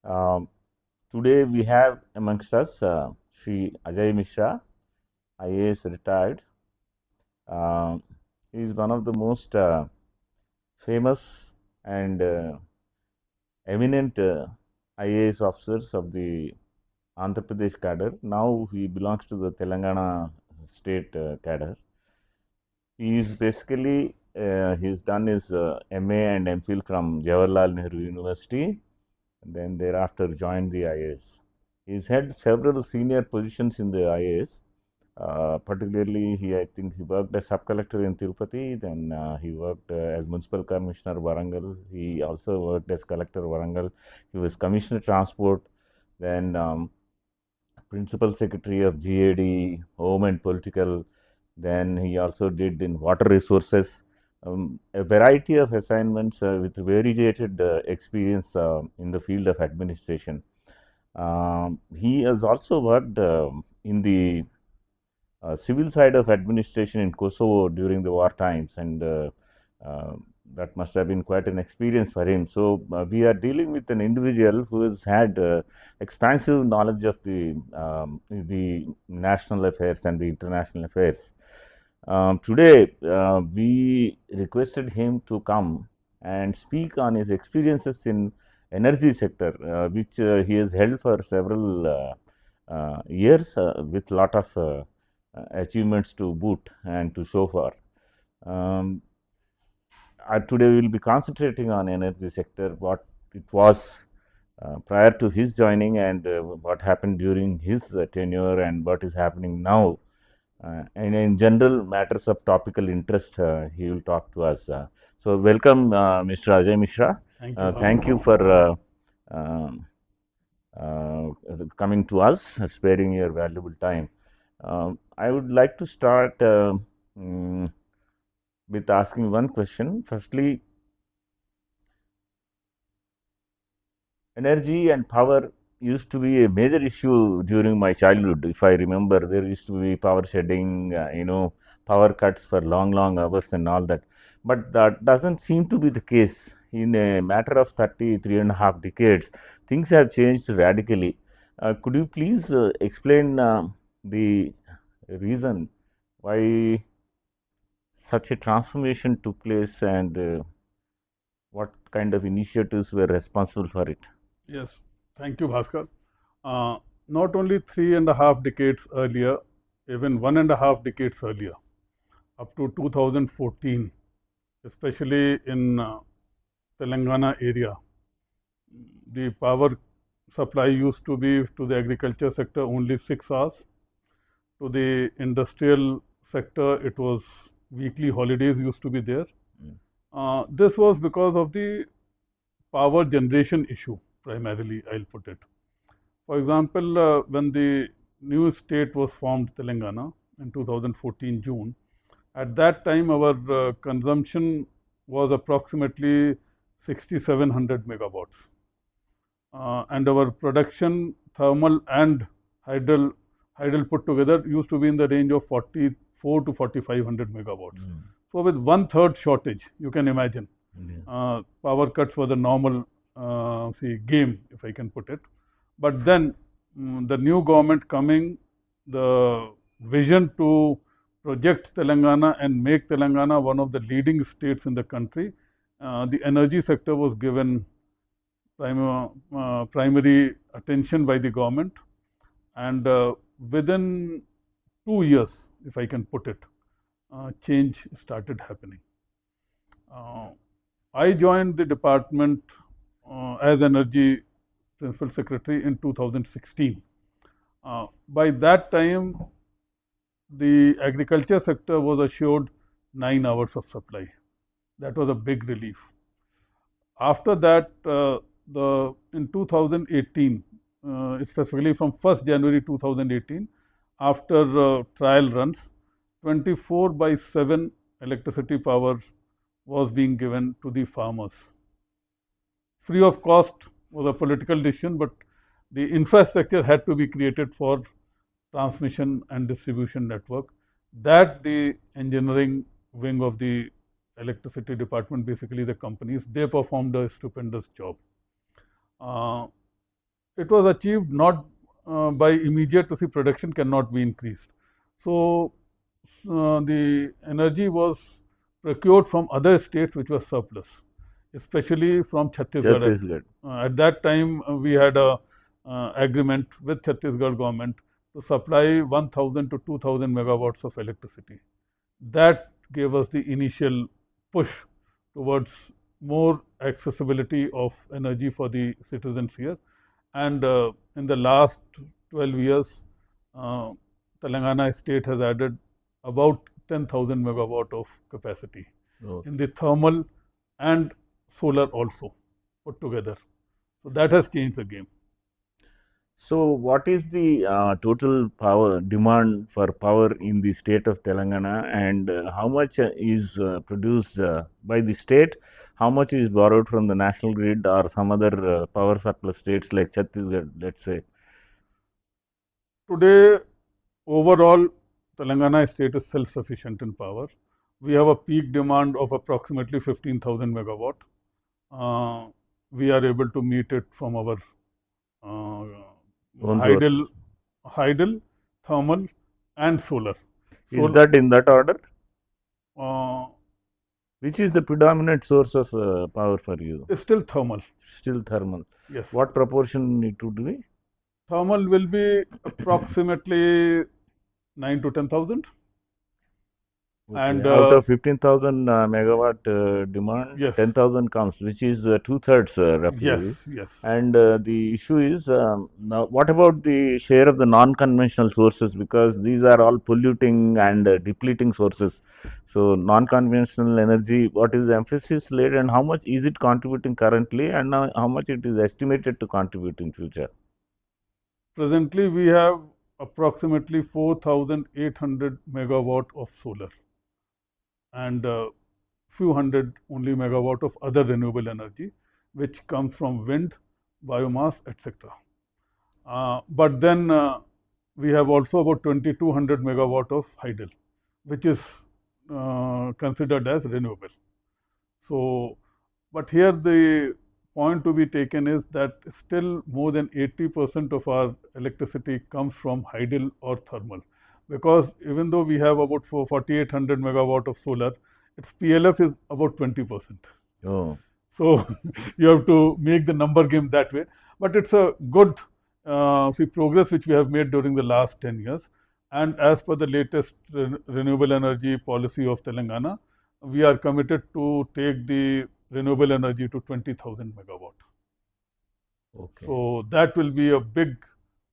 Um, Today we have amongst us Shri Ajay Mishra, IAS retired. He is one of the most famous and eminent IAS officers of the Andhra Pradesh cadre. Now he belongs to the Telangana state cadre. He is basically he's done his MA and MPhil from Jawaharlal Nehru University, and then thereafter joined the IAS. He's had several senior positions in the IAS. Particularly, I think he worked as sub collector in Tirupati. Then he worked as municipal commissioner Warangal. He also worked as collector Warangal. He was commissioner transport. Then principal secretary of GAD, home and political. Then he also did in water resources. A variety of assignments with variegated experience in the field of administration. He has also worked in the civil side of administration in Kosovo during the war times, and that must have been quite an experience for him. So, we are dealing with an individual who has had expansive knowledge of the national affairs and the international affairs. Today, we requested him to come and speak on his experiences in energy sector, which he has held for several years with lot of achievements to boot and to show for. Today we will be concentrating on energy sector, what it was prior to his joining, and what happened during his tenure, and what is happening now. And in general matters of topical interest, he will talk to us. So, welcome, Mr. Ajay Mishra. Thank you for um, coming to us, sparing your valuable time. I would like to start with asking one question. Firstly, energy and power used to be a major issue during my childhood. If I remember, there used to be power shedding, power cuts for long hours and all that. But that doesn't seem to be the case. In a matter of 3.5 decades, things have changed radically. Could you please explain the reason why such a transformation took place, and what kind of initiatives were responsible for it? Yes, thank you, Bhaskar. Not only 3.5 decades earlier, even 1.5 decades earlier, up to 2014, especially in Telangana area, the power supply used to be to the agriculture sector only 6 hours. To the industrial sector, it was weekly holidays used to be there. This was because of the power generation issue, primarily, I'll put it. For example, when the new state was formed, Telangana, in 2014 June, at that time our consumption was approximately 6,700 megawatts. And our production, thermal and hydel, hydel put together, used to be in the range of 44 to 4,500 megawatts. So, with 1/3 shortage, you can imagine, power cuts were the normal game, if I can put it. But then the new government coming, the vision to project Telangana and make Telangana one of the leading states in the country, the energy sector was given primary attention by the government, and within 2 years, if I can put it, change started happening. I joined the department as energy principal secretary in 2016. By that time, the agriculture sector was assured 9 hours of supply. That was a big relief. After that, in 2018, specifically from 1st January 2018, after trial runs, 24/7 electricity power was being given to the farmers. Free of cost was a political decision, but the infrastructure had to be created for transmission and distribution network. That the engineering wing of the electricity department, basically the companies, they performed a stupendous job. it was achieved not by immediate to see production cannot be increased. So the energy was procured from other states which was surplus, especially from Chhattisgarh. Chhattisgarh. At that time, we had a agreement with Chhattisgarh government to supply 1,000 to 2,000 megawatts of electricity. That gave us the initial push towards more accessibility of energy for the citizens here. And in the last 12 years, uh, Telangana state has added about 10,000 megawatt of capacity Okay. in the thermal and solar also put together. So that has changed the game. So, what is the total power demand for power in the state of Telangana, and how much is produced by the state? How much is borrowed from the national grid or some other power surplus states like Chhattisgarh, let's say? Today, overall, Telangana state is self-sufficient in power. We have a peak demand of approximately 15,000 megawatt. We are able to meet it from our uh, Own hydel, sources. hydel, thermal, and solar. Is So, that in that order? uh, Which is the predominant source of power for you? it's still thermal. Still thermal. Yes, What proportion it would be? thermal will be approximately 9 to 10,000. Okay. And Out of 15,000 megawatt demand, yes, 10,000 comes, which is two-thirds roughly. yes. And the issue is, now what about the share of the non-conventional sources? Because these are all polluting and depleting sources. So, non-conventional energy, what is the emphasis laid, and how much is it contributing currently, and how much it is estimated to contribute in future? Presently, we have approximately 4,800 megawatt of solar and few hundred only megawatt of other renewable energy, which comes from wind, biomass, etc. But then we have also about 2,200 megawatt of hydel, which is considered as renewable. So, but here the point to be taken is that still more than 80% of our electricity comes from hydel or thermal, because even though we have about 4,800 megawatt of solar, its PLF is about 20%. Oh, So you have to make the number game that way. But it's a good progress which we have made during the last 10 years. And as per the latest renewable energy policy of Telangana, we are committed to take the renewable energy to 20,000 megawatt. okay. So that will be a big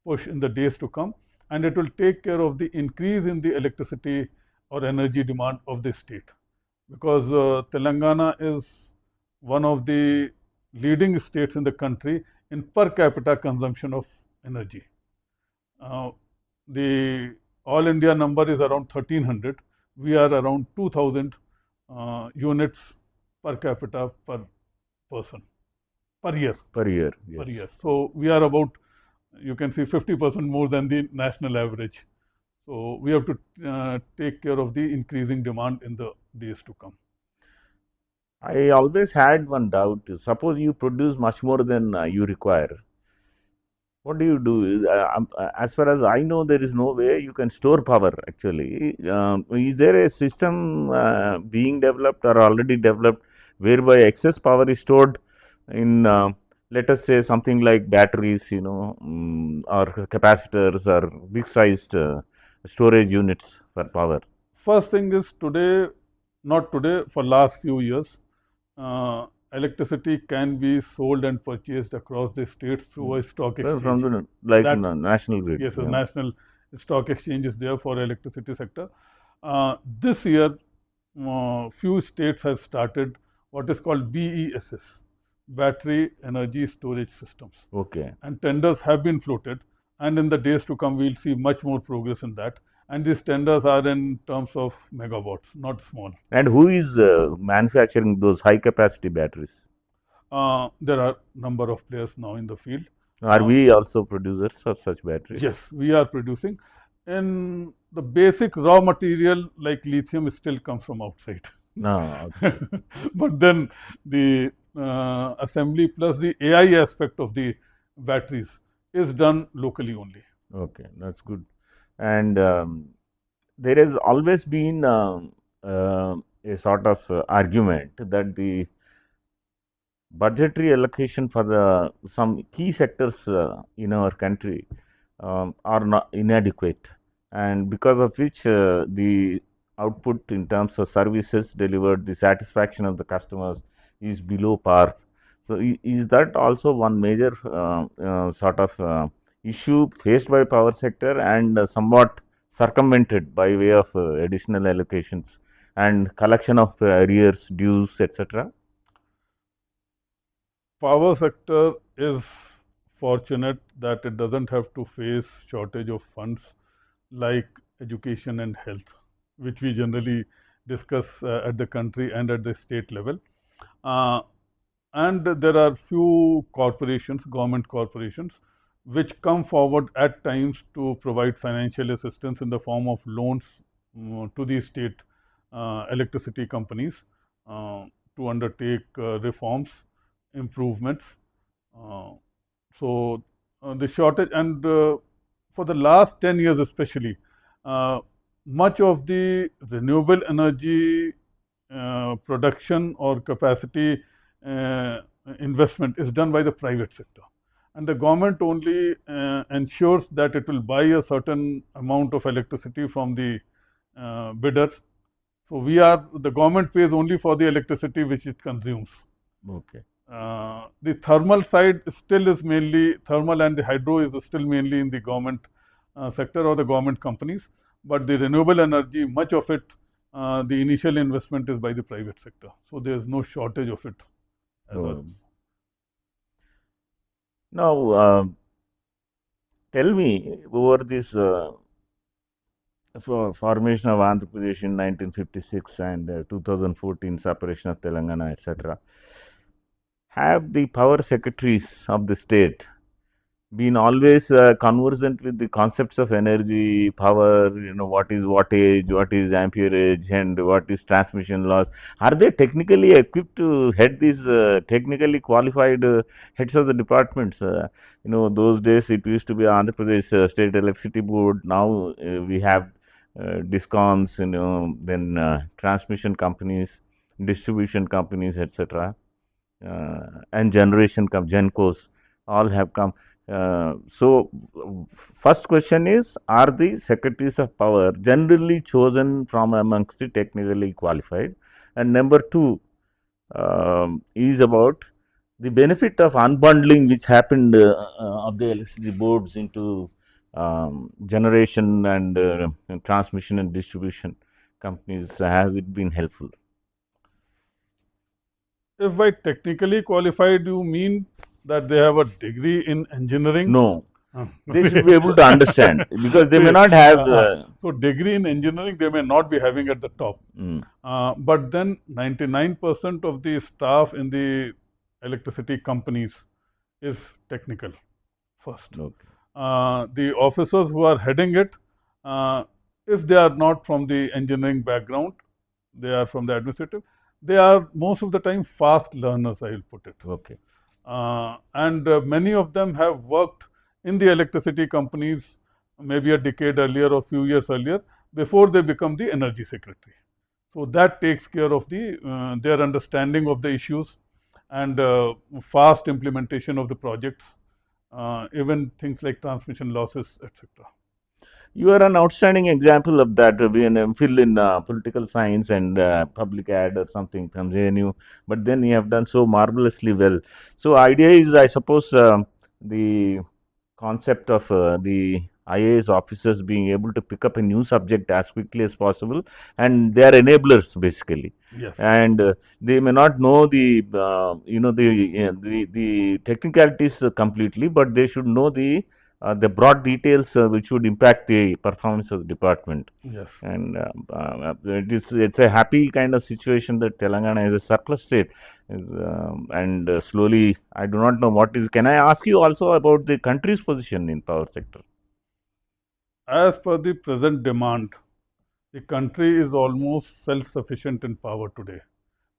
push in the days to come, and it will take care of the increase in the electricity or energy demand of the state, because Telangana is one of the leading states in the country in per capita consumption of energy. Uh, the all India number is around 1,300. We are around 2,000 units per capita per person per year. Per year, Per yes. year. So we are about, you can see, 50% more than the national average. So we have to take care of the increasing demand in the days to come. I always had one doubt. Suppose you produce much more than you require. What do you do? As far as I know, there is no way you can store power actually. Is there a system being developed or already developed whereby excess power is stored in, let us say, something like batteries, or capacitors or big sized storage units for power? First thing is today, not today, for last few years, uh, electricity can be sold and purchased across the states through a stock Well, from exchange. the like That, national grid. yes, a Yeah. national stock exchange is there for electricity sector. This year, few states have started what is called BESS, Battery Energy Storage Systems, Okay. and tenders have been floated. And in the days to come, we'll see much more progress in that. And these tenders are in terms of megawatts, not small. And who is manufacturing those high capacity batteries? There are number of players now in the field. Are we also producers of such batteries? Yes, we are producing. And the basic raw material like lithium still comes from outside. No, outside. But then the assembly plus the AI aspect of the batteries is done locally only. Okay, that's good. And there has always been a sort of argument that the budgetary allocation for the some key sectors in our country are not inadequate, and because of which the output in terms of services delivered, the satisfaction of the customers is below par. So, is that also one major sort of issue faced by power sector, and somewhat circumvented by way of additional allocations and collection of arrears, dues, etc.? Power sector is fortunate that it doesn't have to face shortage of funds like education and health, which we generally discuss at the country and at the state level. Uh, and there are few corporations, government corporations, which come forward at times to provide financial assistance in the form of loans to the state electricity companies uh, to undertake reforms, improvements. Uh, the shortage, and for the last 10 years especially, uh, much of the renewable energy production or capacity uh, investment is done by the private sector, and the government only ensures that it will buy a certain amount of electricity from the bidder. So the government pays only for the electricity which it consumes. Okay. The thermal side still is mainly thermal, and the hydro is still mainly in the government sector or the government companies. But the renewable energy, much of it, the initial investment is by the private sector. So there is no shortage of it. Now, tell me, over this formation of Andhra Pradesh in 1956 and 2014 separation of Telangana, etc., have the power secretaries of the state been always conversant with the concepts of energy, power, what is wattage, what is amperage, and what is transmission loss? Are they technically equipped to head these technically qualified heads of the departments? Those days it used to be Andhra Pradesh State Electricity Board. Now we have DISCOMs, then transmission companies, distribution companies, etc., and generation GenCos all have come. So, first question is, are the secretaries of power generally chosen from amongst the technically qualified? And number two is about the benefit of unbundling which happened of the electricity boards into generation and transmission and distribution companies. Has it been helpful? If by technically qualified you mean that they have a degree in engineering? No. They should be able to understand, because they may not have. So, degree in engineering they may not be having at the top. But then 99% of the staff in the electricity companies is technical first. Okay. The officers who are heading it, if they are not from the engineering background, they are from the administrative, they are most of the time fast learners, I will put it. Okay. And many of them have worked in the electricity companies maybe a decade earlier or few years earlier before they become the energy secretary. So that takes care of their understanding of the issues and fast implementation of the projects, even things like transmission losses, etc. You are an outstanding example of that. Be an MPhil in political science and public ad or something from JNU, but then you have done so marvelously well. So, idea is, I suppose, the concept of the IAS officers being able to pick up a new subject as quickly as possible, and they are enablers basically. Yes. And they may not know the technicalities completely, but they should know the broad details which would impact the performance of the department. Yes. And it's a happy kind of situation that Telangana is a surplus state, and slowly, I do not know what is. Can I ask you also about the country's position in power sector? As per the present demand, the country is almost self-sufficient in power today.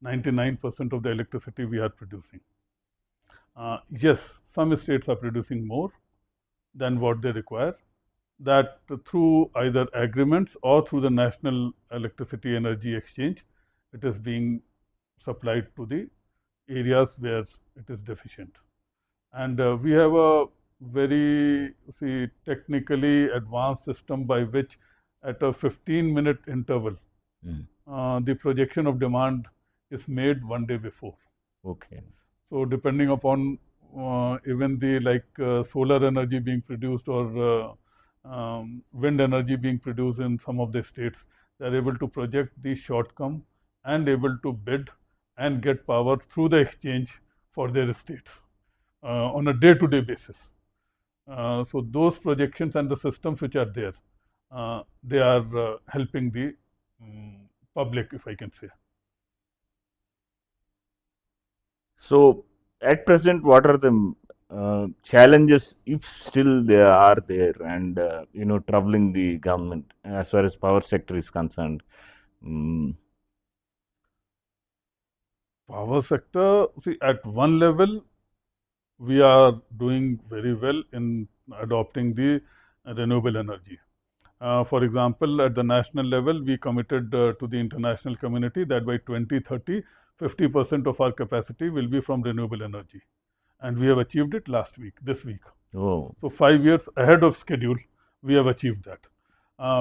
99% of the electricity we are producing. Yes, some states are producing more, than what they require, that through either agreements or through the National Electricity Energy Exchange, it is being supplied to the areas where it is deficient. And we have a very technically advanced system by which at a 15-minute interval, the projection of demand is made one day before. Okay. So depending upon even the solar energy being produced or wind energy being produced in some of the states, they are able to project the shortcome and able to bid and get power through the exchange for their states on a day-to-day basis. So those projections and the systems which are there, they are helping the public, if I can say. So, at present, what are the challenges, if still they are there, and troubling the government as far as power sector is concerned? Power sector, at one level, we are doing very well in adopting the renewable energy. For example, at the national level, we committed to the international community that by 2030, 50% of our capacity will be from renewable energy. And we have achieved it this week. Oh. So 5 years ahead of schedule, we have achieved that.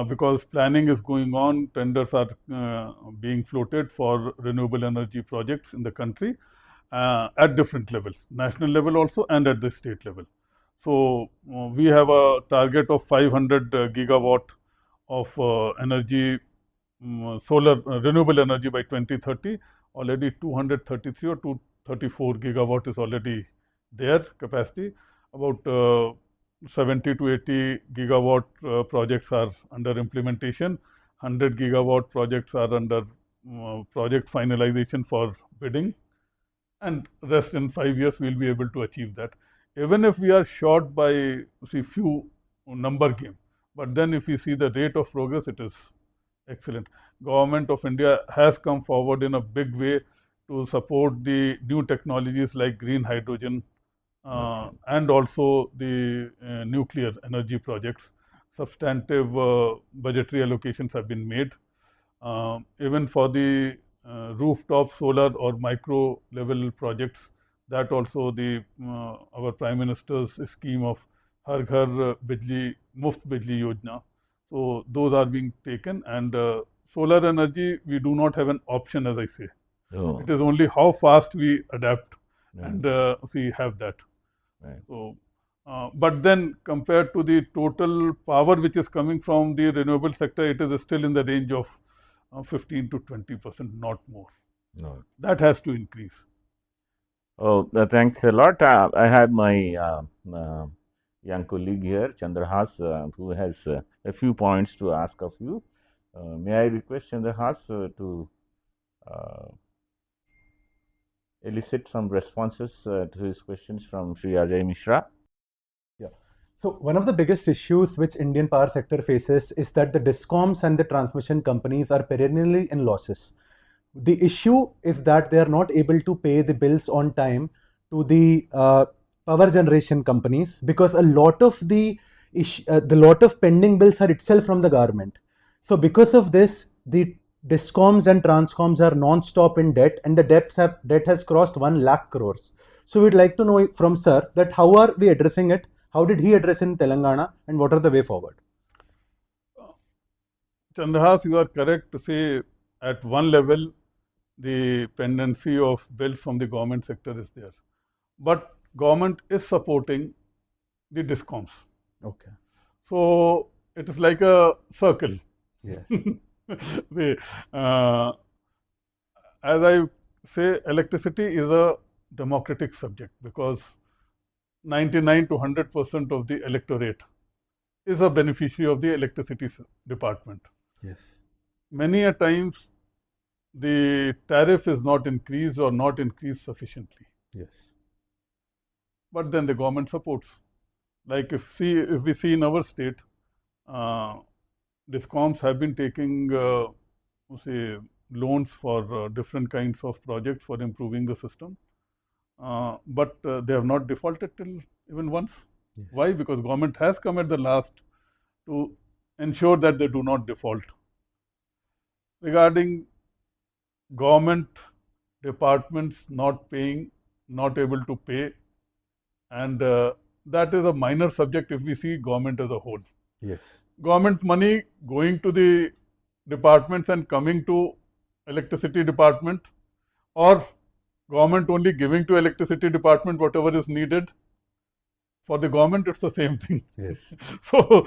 Because planning is going on, tenders are being floated for renewable energy projects in the country at different levels, national level also and at the state level. So we have a target of 500 gigawatt of energy, solar renewable energy by 2030. Already 233 or 234 gigawatt is already there capacity. About 70 to 80 gigawatt projects are under implementation. 100 gigawatt projects are under project finalization for bidding, and rest in 5 years we'll be able to achieve that. Even if we are short by few number game, but then if we see the rate of progress, it is excellent. Government of India has come forward in a big way to support the new technologies like green hydrogen and also the nuclear energy projects. Substantive budgetary allocations have been made. Even for the rooftop solar or micro level projects, that also the our Prime Minister's scheme of Har Ghar Bijli Muft Bijli Yojana. So those are being taken, and solar energy, we do not have an option, as I say. Oh. It is only how fast we adapt, Yeah. and we have that. Right. So, but then compared to the total power which is coming from the renewable sector, it is still in the range of 15 to 20%, not more. No. That has to increase. Oh, thanks a lot. I had my young colleague here, Chandrahas, who has a few points to ask of you. May I request Chandrahas to elicit some responses to his questions from Sri Ajay Mishra? Yeah. So one of the biggest issues which Indian power sector faces is that the DISCOMs and the transmission companies are perennially in losses. The issue is that they are not able to pay the bills on time to the power generation companies, because a lot of the lot of pending bills are itself from the government. So because of this, the DISCOMs and TRANSCOMs are non-stop in debt, and the debt has crossed 1 lakh crores. So we'd like to know from sir that how are we addressing it? How did he address in Telangana, and what are the way forward? Chandrahas, you are correct to say at one level the pendency of bills from the government sector is there, but government is supporting the DISCOMs. Okay. So it is like a circle. Yes. As I say, electricity is a democratic subject because 99 to 100% of the electorate is a beneficiary of the electricity department. Yes. Many a times the tariff is not increased or not increased sufficiently. Yes. But then the government supports. Like if we see in our state, DISCOMs have been taking say loans for different kinds of projects for improving the system, but they have not defaulted till even once. Yes. Why? Because government has come at the last to ensure that they do not default. Regarding government departments not paying, not able to pay, and that is a minor subject if we see government as a whole. Yes. Government money going to the departments and coming to electricity department, or government only giving to electricity department whatever is needed. For the government, it's the same thing. Yes. So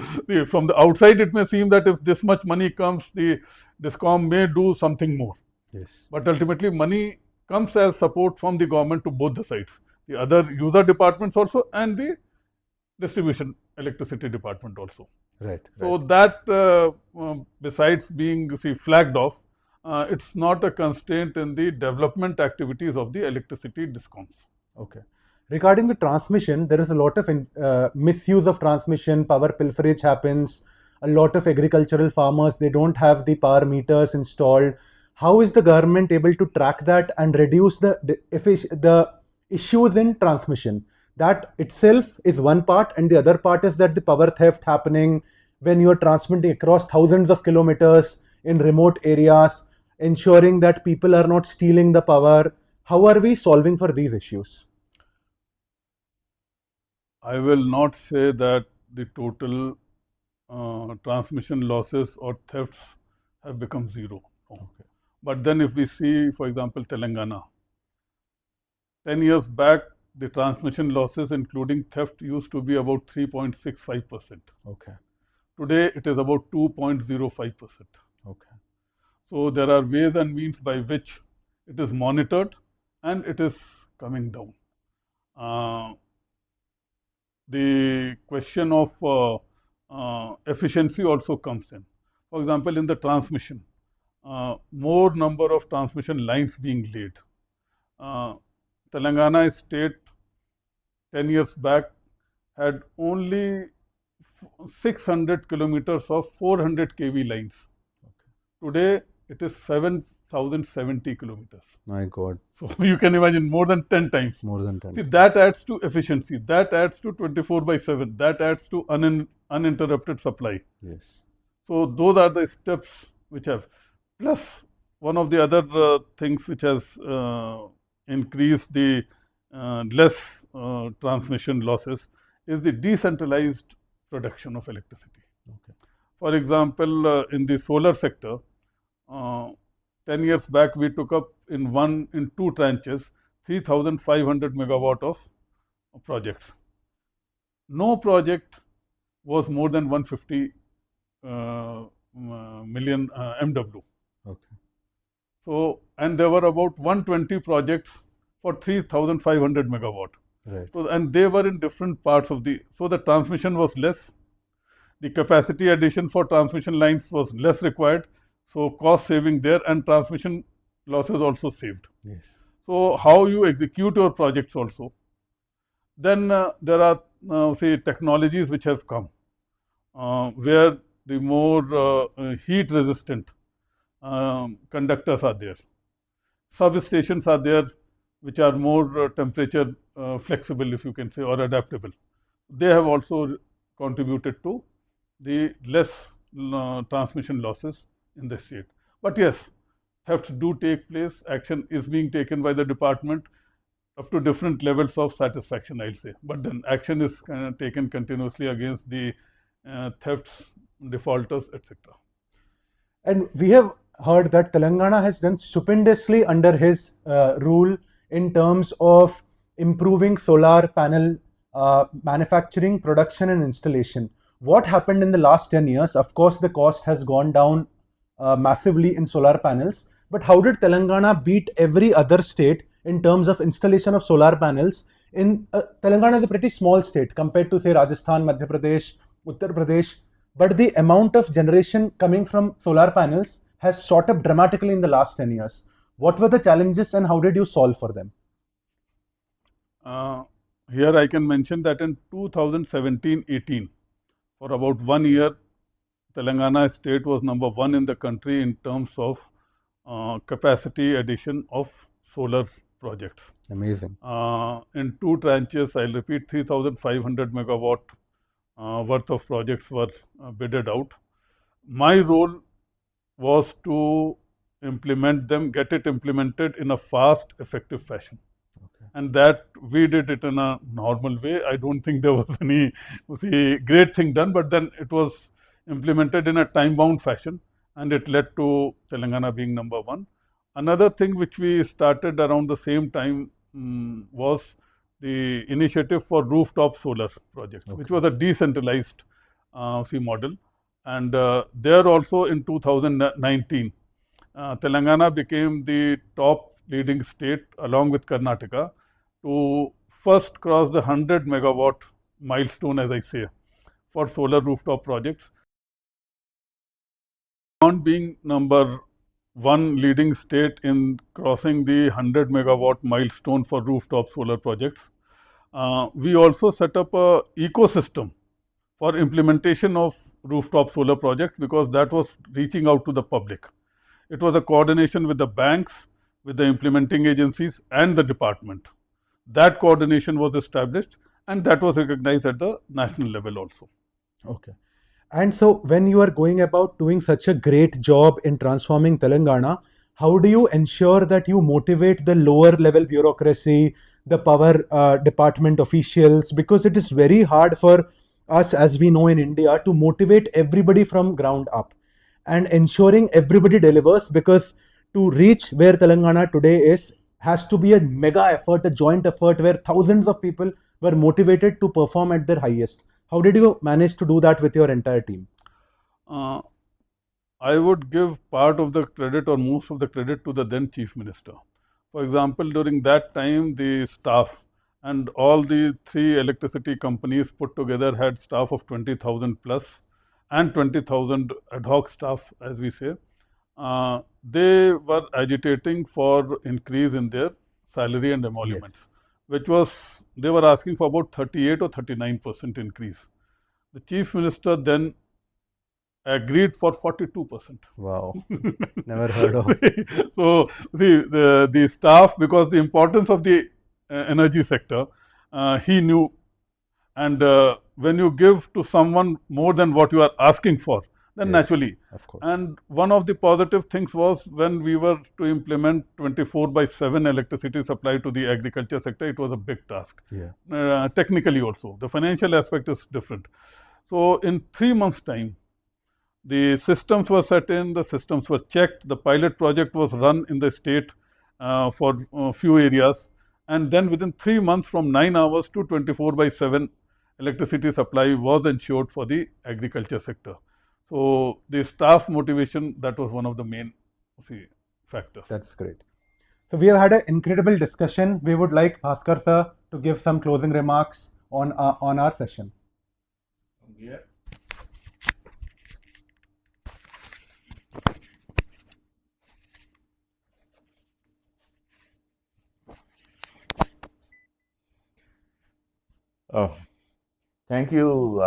from the outside, it may seem that if this much money comes, the DISCOM may do something more. Yes. But ultimately, money comes as support from the government to both the sides, the other user departments also and the distribution electricity department also. Right. So that besides being, you see, flagged off, it's not a constraint in the development activities of the electricity DISCOMs. Okay. Regarding the transmission, there is a lot of misuse of transmission, power pilferage happens, a lot of agricultural farmers, they don't have the power meters installed. How is the government able to track that and reduce the issues in transmission? That itself is one part, and the other part is that the power theft happening when you are transmitting across thousands of kilometers in remote areas, ensuring that people are not stealing the power. How are we solving for these issues? I will not say that the total transmission losses or thefts have become zero. No. Okay. But then if we see, for example, Telangana, 10 years back, the transmission losses including theft used to be about 3.65%. Okay. Today, it is about 2.05%. Okay. So there are ways and means by which it is monitored and it is coming down. The question of efficiency also comes in. For example, in the transmission, more number of transmission lines being laid. Telangana state 10 years back had only 600 kilometers of 400 kV lines. Okay. Today, it is 7,070 kilometers. My God. So you can imagine more than 10 times. More than 10 See, times. that adds to efficiency, that adds to 24/7, that adds to uninterrupted supply. Yes. So those are the steps which have. Plus, one of the other things which has increased the less transmission losses is the decentralized production of electricity. Okay. For example, in the solar sector, 10 years back we took up in two tranches 3,500 megawatt of projects. No project was more than 150 million MW. Okay. So, and there were about 120 projects for 3,500 megawatt. Right. So, and they were in different parts of so the transmission was less, the capacity addition for transmission lines was less required, so cost saving there and transmission losses also saved. Yes. So, how you execute your projects also. Then there are say technologies which have come where the more heat resistant conductors are there. Substations are there which are more temperature flexible, if you can say, or adaptable. They have also contributed to the less transmission losses in the state. But yes, thefts do take place, action is being taken by the department up to different levels of satisfaction, I'll say. But then action is taken continuously against the thefts, defaulters, etc. And we have heard that Telangana has done stupendously under his rule in terms of improving solar panel manufacturing, production and installation. What happened in the last 10 years? Of course, the cost has gone down massively in solar panels. But how did Telangana beat every other state in terms of installation of solar panels? Telangana is a pretty small state compared to, say, Rajasthan, Madhya Pradesh, Uttar Pradesh. But the amount of generation coming from solar panels has shot up dramatically in the last 10 years. What were the challenges and how did you solve for them? Here I can mention that in 2017-18, for about 1 year, Telangana state was number 1 in the country in terms of capacity addition of solar projects. Amazing. In 2 tranches, I'll repeat, 3,500 megawatt worth of projects were bidded out. My role was to implement them, get it implemented in a fast, effective fashion. Okay. And that we did it in a normal way. I don't think there was any great thing done, but then it was implemented in a time-bound fashion, and it led to Telangana being number 1. Another thing which we started around the same time was the initiative for rooftop solar projects, which was a decentralized model. And there also in 2019, Telangana became the top leading state along with Karnataka to first cross the 100 megawatt milestone, as I say, for solar rooftop projects. Beyond being number 1 leading state in crossing the 100 megawatt milestone for rooftop solar projects, we also set up a ecosystem for implementation of rooftop solar projects, because that was reaching out to the public. It was a coordination with the banks, with the implementing agencies and the department. That coordination was established, and that was recognized at the national level also. Okay. And so when you are going about doing such a great job in transforming Telangana, how do you ensure that you motivate the lower level bureaucracy, the power department officials? Because it is very hard for us, as we know in India, to motivate everybody from ground up and ensuring everybody delivers, because to reach where Telangana today is has to be a mega effort, a joint effort where thousands of people were motivated to perform at their highest. How did you manage to do that with your entire team? I would give part of the credit or most of the credit to the then Chief Minister. For example, during that time, the staff and all the 3 electricity companies put together had staff of 20,000 plus and 20,000 ad hoc staff, as we say. They were agitating for increase in their salary and emoluments, which was, they were asking for about 38 or 39% increase. The Chief Minister then agreed for 42%. Wow, never heard of. So the staff, because the importance of the energy sector, he knew, and when you give to someone more than what you are asking for, then naturally. Of course. And one of the positive things was when we were to implement 24/7 electricity supply to the agriculture sector, it was a big task. Technically also, the financial aspect is different. So in 3 months' time, the systems were set in, the systems were checked, the pilot project was run in the state for a few areas, and then within 3 months, from 9 hours to 24/7 electricity supply was ensured for the agriculture sector. So the staff motivation, that was one of the main factors. That's great. So we have had an incredible discussion. We would like Bhaskar sir to give some closing remarks on our session. Thank you,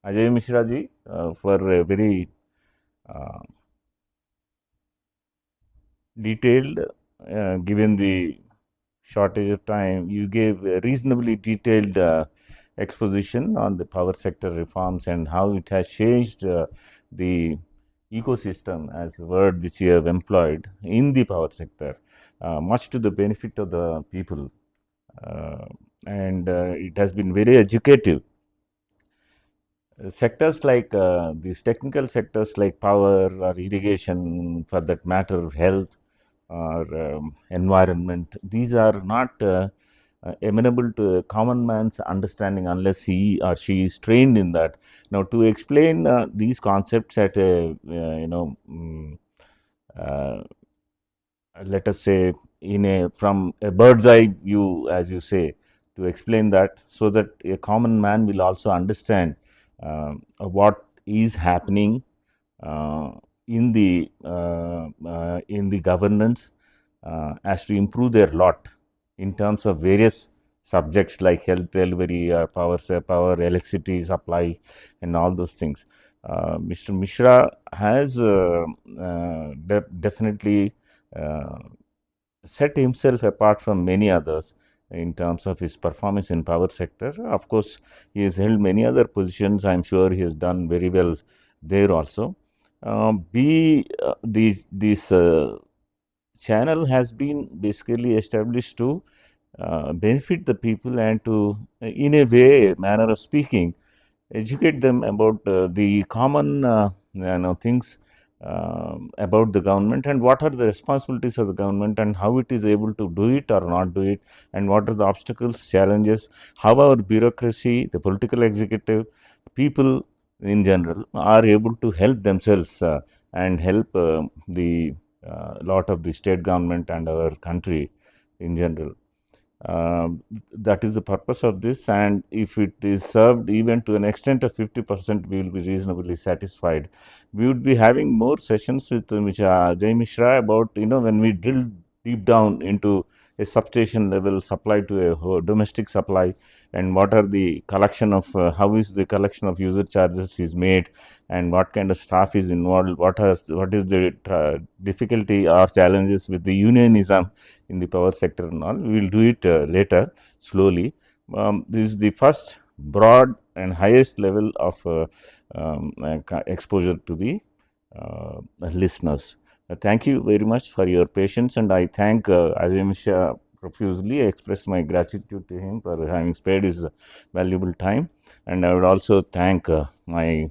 Ajay Mishra ji, for a very detailed, given the shortage of time, you gave a reasonably detailed exposition on the power sector reforms and how it has changed the ecosystem, as the word which you have employed, in the power sector, much to the benefit of the people. And it has been very educative. Sectors like these technical sectors like power or irrigation, for that matter, health or environment, these are not amenable to a common man's understanding unless he or she is trained in that. Now, to explain these concepts at a let us say from a bird's eye view, as you say, to explain that, so that a common man will also understand what is happening in the governance as to improve their lot in terms of various subjects like health delivery, power, electricity supply, and all those things. Mr. Mishra has definitely set himself apart from many others in terms of his performance in power sector. Of course, he has held many other positions. I am sure he has done very well there also. This channel has been basically established to benefit the people and to, in a way, manner of speaking, educate them about the common things about the government and what are the responsibilities of the government and how it is able to do it or not do it, and what are the obstacles, challenges, how our bureaucracy, the political executive, people in general are able to help themselves and help the lot of the state government and our country in general. That is the purpose of this, and if it is served even to an extent of 50%, we will be reasonably satisfied. We would be having more sessions with Ajay Mishra about, when we drill deep down into a substation level supply to a domestic supply, and what are the collection of, how is the collection of user charges is made, and what kind of staff is involved, what is the difficulty or challenges with the unionism in the power sector and all. We will do it later, slowly. This is the first broad and highest level of exposure to the listeners. Thank you very much for your patience, and I thank Ajay Mishra profusely. I express my gratitude to him for having spared his valuable time, and I would also thank my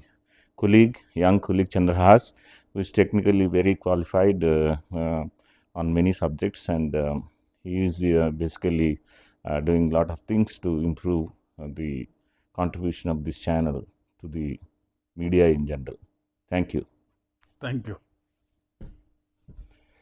colleague, young colleague Chandrahas, who is technically very qualified on many subjects, and he is basically doing a lot of things to improve the contribution of this channel to the media in general. Thank you. Thank you.